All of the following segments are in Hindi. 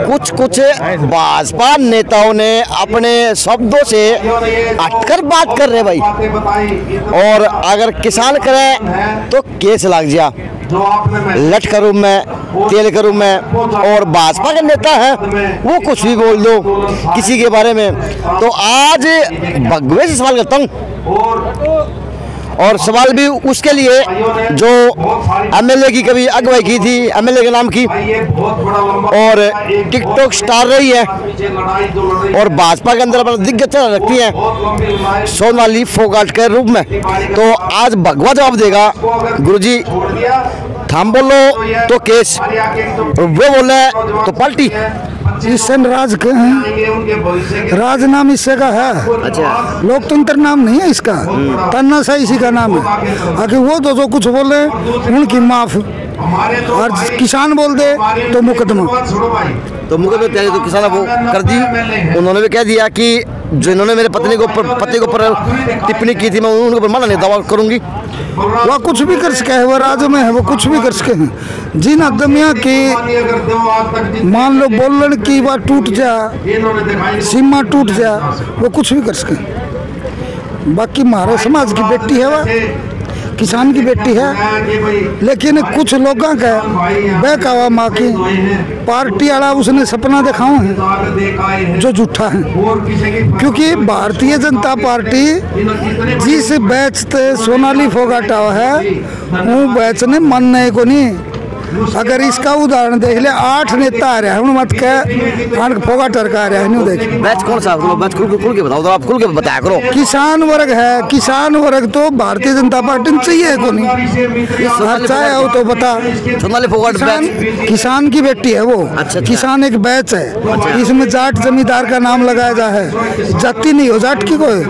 कुछ कुछ भाजपा नेताओं ने अपने शब्दों से हटकर बात कर रहे भाई, और अगर किसान करे तो केस लग जा, लट करूँ मैं, तेल करूँ मैं। और भाजपा के नेता हैं वो कुछ भी बोल दो किसी के बारे में। तो आज भगवे से सवाल करता हूँ, और सवाल भी उसके लिए जो एमएलए की कभी अगुवाई की थी, एमएलए के नाम की, और टिकटॉक स्टार रही है और भाजपा के अंदर अपना दिग्गज रखती है सोनाली फोगाट के रूप में। तो आज भगवा जवाब देगा, गुरुजी थाम बोलो तो केस, वो बोले तो पार्टी। इससे राज के हैं, राज नाम इससे का है। अच्छा, लोकतंत्र नाम नहीं है इसका, तानाशाही इसी का नाम है। आगे वो तो जो कुछ बोले उनकी माफ, और किसान बोल दे तो मुकदमा। तो मुकदमा तैयारी तो किसान वो कर दी। उन्होंने भी कह दिया कि जिन्होंने मेरे पति के ऊपर टिप्पणी की थी मैं उनके ऊपर माना नहीं दावा करूंगी। वह कुछ भी कर सके है, वो राज्य में है, वो कुछ भी कर सके हैं। जिन आदमियों की मान लो बोलन की बात टूट जा, सीमा टूट जा, वो कुछ भी कर सके। बाकी हमारे समाज की बेटी है, वह किसान की बेटी है। लेकिन कुछ लोगों का बहकावा माँ की पार्टी वाला उसने सपना दिखाओ है जो झूठा है। क्योंकि भारतीय जनता पार्टी जिस बैच ते सोनाली फोगाट है वो बैच ने मानने को नहीं। अगर इसका उदाहरण देख ले, 8 नेता आ रहे हैं, मत कह फोगाट आ रहे हैं। देख बैच कौन सा, बैच खुल के बताओ, तो आप खुल के बताया करो। किसान वर्ग है, किसान वर्ग तो भारतीय जनता पार्टी में चाहिए को नहीं। चाहे हो तो बता, सोनाली फोगाट किसान की बेटी है वो। अच्छा। किसान एक बैच है, इसमें जाट जमींदार का नाम लगाया जा है। जाति नहीं हो जाट की कोई,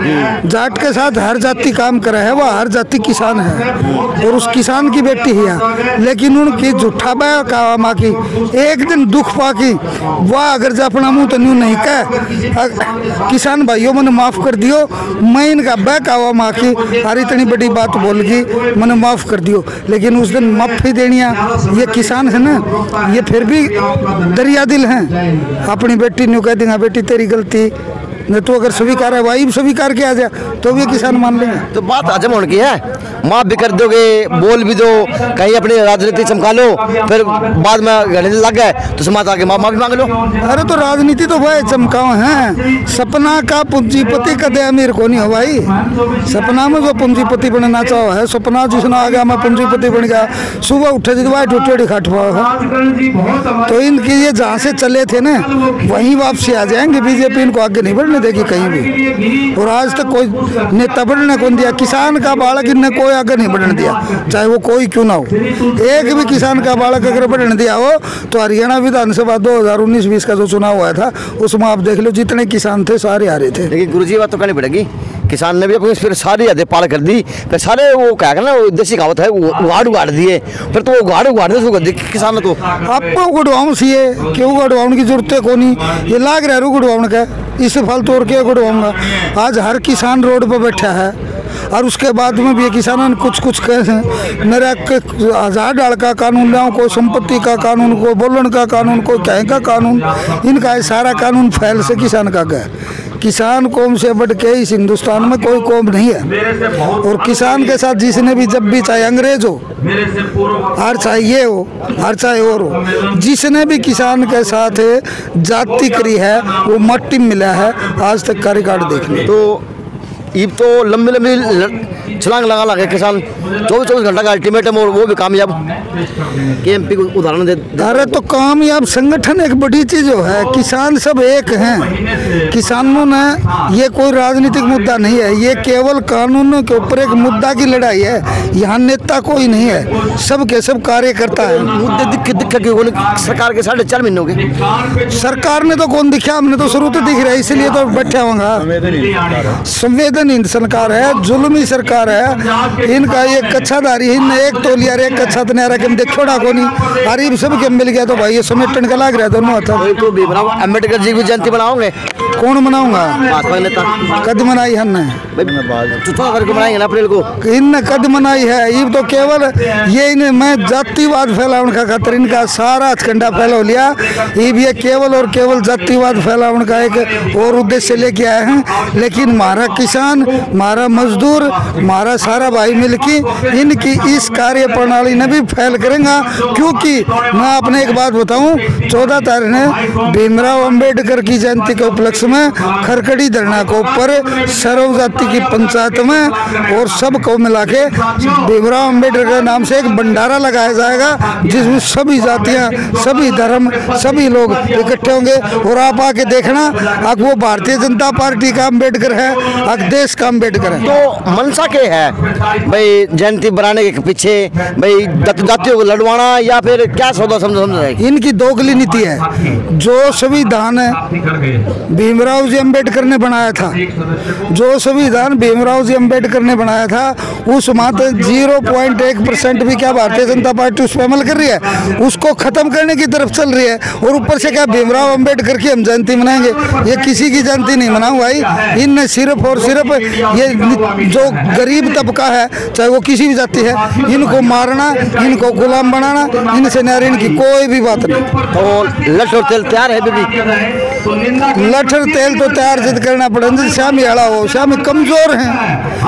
जाट के साथ हर जाति काम करे है, वह हर जाति किसान है और उस किसान की बेटी है। लेकिन उनकी झूठा बहकावा माँ की एक दिन दुख पाकी वाह, अगर जो अपना मुँह तो न्यू नहीं कह, किसान भाइयों मैंने माफ कर दियो, मैं इनका बहकावा माँ की हर इतनी बड़ी बात बोल गई, मैंने माफ कर दियो। लेकिन उस दिन माफी देनी ये किसान है ना, ये फिर भी दरिया दिल हैं। अपनी बेटी न्यू कह देंगे बेटी तेरी गलती नहीं, तो अगर स्वीकार है वही स्वीकार किया जाए तो भी किसान मान लेंगे। तो बात हजम होने की है, माफ भी कर दोगे, बोल भी दो, कहीं अपनी राजनीति चमका लो, फिर बाद में घड़े लग गए तो समाज आके माफी मांग लो। अरे तो राजनीति तो भाई चमकाओ हैं, सपना का पूंजीपति कदे अमीर को नहीं हो भाई। सपना में जो पूंजीपति बनना चाहो है, सपना जिसने आ गया मैं पूंजीपति बन गया, सुबह उठे तो भाई टूटी खाट पाओ। तो इनकी ये जहाँ से चले थे ना वहीं वापसी आ जाएंगे। बीजेपी इनको आगे नहीं बढ़ने देगी कहीं भी, और आज तक कोई नेता बढ़ने को नहीं दिया। किसान का बालक इनने कोई आगे नहीं बढ़ने दिया, चाहे वो कोई क्यों ना हो। एक भी किसान का बालक अगर बढ़ने दिया हो तो हरियाणा विधानसभा 2019-20 का जो चुनाव हुआ था उसमें आप देख लो जितने किसान थे सारे आ रहे थे। लेकिन गुरुजी बात तो करनी पड़ेगी, किसान ने भी अपनी फिर सारी यादें पाल कर दी, फिर सारे वो क्या ना देसी कहावत है उगाड़ दिए, फिर तो वो उगाड़ने शुरू कर दी किसान ने। तो आपको गुड़वाऊँ चाहिए, क्यों गुड़वाऊँ की जरूरत है को नहीं, ये लाग रहा है गुड़वाऊँ का, इससे फालतू और क्या गुड़वाऊँगा। आज हर किसान रोड पर बैठा है और उसके बाद में भी किसानों ने कुछ कहे हैं मेरा 1000 डाल का कानून लाऊं, कोई संपत्ति का कानून, कोई बोलन का कानून, कोई कहे का कानून, इनका सारा कानून फैल से किसान का गया। किसान कौम से बढ़ के इस हिंदुस्तान में कोई कौम नहीं है। और किसान के साथ जिसने भी जब भी चाहे अंग्रेज हो और चाहे ये हो और चाहे और हो, जिसने भी किसान के साथ जाति करी है वो मट्टी मिला है। आज तक का रिकॉर्ड देख लो तो ईब तो लंबी छलांग लगा किसान 24 घंटा का अल्टीमेटम, और वो भी कामयाब। केएमपी को उदाहरण दे। अरे तो कामयाब संगठन एक बड़ी चीज है, किसान सब एक हैं। किसानों ने ये कोई राजनीतिक मुद्दा नहीं है, ये केवल कानूनों के ऊपर एक मुद्दा की लड़ाई है। यहाँ नेता कोई नहीं है, सब के सब कार्यकर्ता है। मुद्दे दिख सरकार के 4.5 महीने हो गए, सरकार ने तो कौन दिखा, हमने तो शुरू तो दिख रहा है, इसलिए तो बैठा होगा। संवेदन नींद सरकार है, जुल्मी सरकार है। इनका ये कच्छाधारी इन एक तोलिया एक कच्छा तनारा के देखो ना को नहीं अरे सब के मिल गया तो भाई ये समेटन का लाग रहा है दोनों हाथ। तो भीमराव अंबेडकर जी की जयंती बनाओगे? कौन मनाऊंगा? भाजपा नेता कद मनाई है चुनाव करके बनाएंगे ना अप्रैल को। इन कद मनाई है ये तो केवल ये इन मैं जातिवाद फैलाने का खातिर इनका सारा हथकंडा फैला लिया। ये केवल और केवल जातिवाद फैलाने का एक और उद्देश्य लेके आए हैं। लेकिन हमारा किसान, हमारा मजदूर, हमारा सारा भाई मिलके इनकी इस कार्य प्रणाली ने भी फैल करेंगे। क्योंकि मैं आपने एक बात बताऊं, 14 तारीख ने भीमराव अंबेडकर की जयंती के उपलक्ष्य में खरकड़ी धरना को ऊपर सर्व जाति की पंचायत में और सबको मिला के भीमराव अंबेडकर के नाम से एक भंडारा लगाया जाएगा जिसमें सभी जातियां, सभी धर्म, सभी लोग इकट्ठे होंगे। और आप आके देखना अब वो भारतीय जनता पार्टी का अंबेडकर है, अब देश का अंबेडकर है। तो मनसा के है भाई जयंती बनाने के पीछे भाई जातियों को लड़वाना या फिर क्या सौदा समझ इनकी दोगली नीति है। जो संविधान भीमराव जी अंबेडकर ने बनाया था, जो संविधान भीमराव जी अंबेडकर ने बनाया था उस मात्र 0.1% भी क्या भारतीय जनता पार्टी उस पर अमल कर रही है, उसको खत्म करने की तरफ चल रही है। और ऊपर से क्या भीमराव अंबेडकर की हम जयंती मनाएंगे? ये किसी की जयंती नहीं मनाऊं भाई। इनने सिर्फ और सिर्फ ये जो गरीब तबका है चाहे वो किसी भी जाति है, इनको मारना, इनको गुलाम बनाना, इनसे नारी इनकी कोई भी बात नहीं। तो लठ और तेल तैयार है बीबी? लठ और तेल तो तैयार जिद करना पड़ेगा। श्याम याड़ा हो, श्याम कमजोर हैं,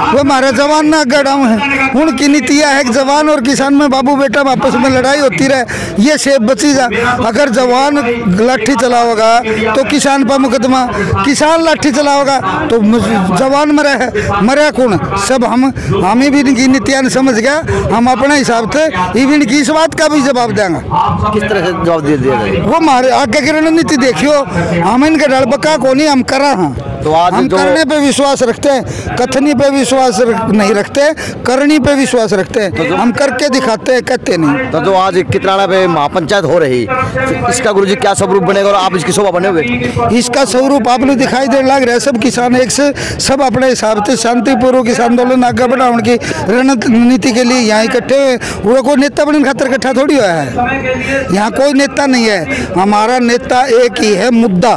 वो हमारे जवान ना गड़ाऊ हैं। उनकी नीतियाँ है जवान और किसान में बाबू बेटा आपस में लड़ाई होती रहे, ये सेब बची जा। अगर जवान लाठी चलाओगा तो किसान पर मुकदमा, किसान लाठी चलाओगा तो जवान मरे है, मरे कौन? सब हम ही भी इनकी नीतियाँ समझ गया, हम अपने हिसाब से इवन की इस बात का भी जवाब देंगे। किस तरह से जवाब दे दिया जाएगा? वो हमारे आगे की रणनीति देखियो, हम इनके डरबका को नहीं, हम करा हैं। तो आज हम करने पे विश्वास रखते हैं, कथनी पे विश्वास नहीं रखते, करनी पे विश्वास रखते हैं। हम करके दिखाते हैं, कहते नहीं। तो आज कितराना पे महापंचायत हो रही, इसका गुरुजी क्या स्वरूप बनेगा और आप इसकी शोभा बने हुए? इसका स्वरूप आप लोग दिखाई दे लग रहा है। सब किसान एक से सब अपने हिसाब से शांतिपूर्वक इस आंदोलन आगे बढ़ाने की रणनीति के लिए यहाँ इकट्ठे हुए। वो कोई नेता बनने खातर इकट्ठा थोड़ी हुआ है, यहाँ कोई नेता नहीं है। हमारा नेता एक ही है, मुद्दा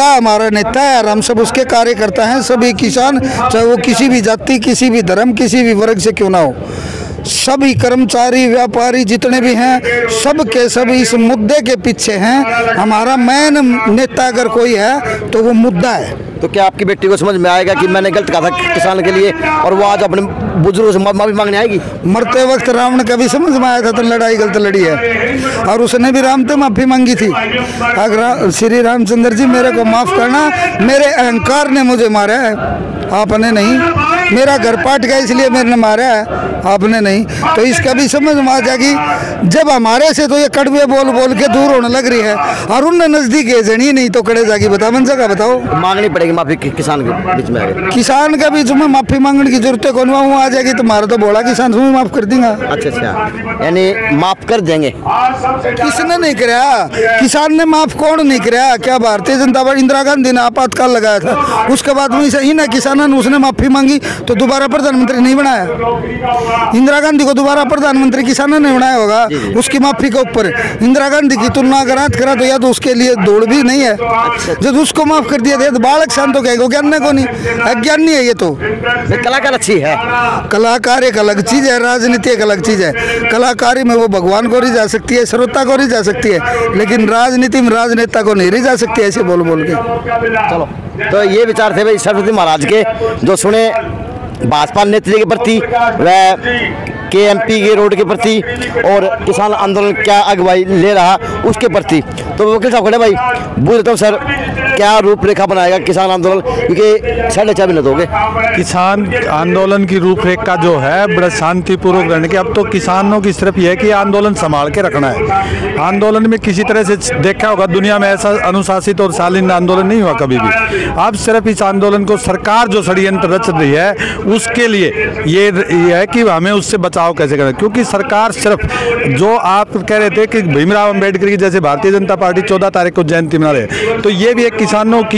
हमारा नेता है और हम सब उसके कार्यकर्ता हैं। सभी किसान चाहे वो किसी भी जाति, किसी भी धर्म, किसी भी वर्ग से क्यों ना हो, सभी कर्मचारी, व्यापारी जितने भी हैं सब के सब इस मुद्दे के पीछे हैं। हमारा मेन नेता अगर कोई है तो वो मुद्दा है। तो क्या आपकी बेटी को समझ में आएगा कि मैंने गलत कहा था किसान के लिए और वो आज अपने बुजुर्गों से माफी मांगने आएगी? मरते वक्त रावण का भी समझ में आया था तो लड़ाई गलत लड़ी है और उसने भी राम से माफी मांगी थी। अगर श्री रामचंद्र जी मेरे को माफ करना, मेरे अहंकार ने मुझे मारा है, आपने नहीं। मेरा घर पाट गया इसलिए मैंने मारा है, आपने नहीं। तो इसका भी समझ में आ जाएगी। जब हमारे से तो ये कड़वे बोल बोल के दूर होने लग रही है और उनने नजदीक है जनी नहीं तो कड़े जाएगी। बता मन जगह बताओ, मांगनी पड़ेगी माफी किसान के बीच में? किसान के बीच में माफी मांगने की जरूरत है कौन? वहाँ आ जाएगी तुम्हारा तो बोला किसान तुम्हें माफ कर देंगे। अच्छा, यानी माफ कर देंगे? किसने नहीं कराया? किसान ने माफ कौन नहीं कराया? क्या भारतीय जनता पार्टी, इंदिरा गांधी ने आपातकाल लगाया था, उसके बाद में किसानों ने उसने माफी मांगी तो दोबारा प्रधानमंत्री नहीं बनाया। इंदिरा गांधी को दोबारा प्रधानमंत्री किसानों ने बनाया होगा उसकी माफी के ऊपर। इंदिरा गांधी की तुलना अगर आज करा तो या तो उसके लिए दौड़ भी नहीं है। जब उसको माफ कर दिया तो बालक शांत हो गया, ज्ञान को नहीं, अज्ञान नहीं है। ये तो कलाकार अच्छी है, कलाकार एक अलग चीज है, राजनीति एक अलग चीज है। कलाकारी में वो भगवान को रिझा सकती है, श्रोता को रिझा सकती है, लेकिन राजनीति में राजनेता को नहीं रिझा सकती ऐसे बोल बोल के। चलो, तो ये विचार थे भाई सरस्वती महाराज के, जो सुने भाजपा नेतृत्व के प्रति व KMP के रोड के प्रति और किसान आंदोलन क्या अगुवाई ले रहा उसके प्रति। तो वकील साहब खड़े भाई, बोल देता हूँ सर, क्या रूपरेखा बनाएगा किसान आंदोलन, क्योंकि 4.5 महीने हो गए? किसान आंदोलन की रूपरेखा जो है बड़ा शांतिपूर्वक रहने की। अब तो किसानों की सिर्फ यह है कि आंदोलन संभाल के रखना है। आंदोलन में किसी तरह से देखा होगा दुनिया में ऐसा अनुशासित और शालीन आंदोलन नहीं हुआ कभी भी। अब सिर्फ इस आंदोलन को सरकार जो षड्यंत्र रच रही है उसके लिए ये है कि हमें उससे बचाव कैसे करना, क्योंकि सरकार सिर्फ जो आप कह रहे थे कि भीमराव अंबेडकर की जैसे भारतीय जनता पार्टी 14 तारीख को जयंती मना रहे, तो ये भी एक किसानों की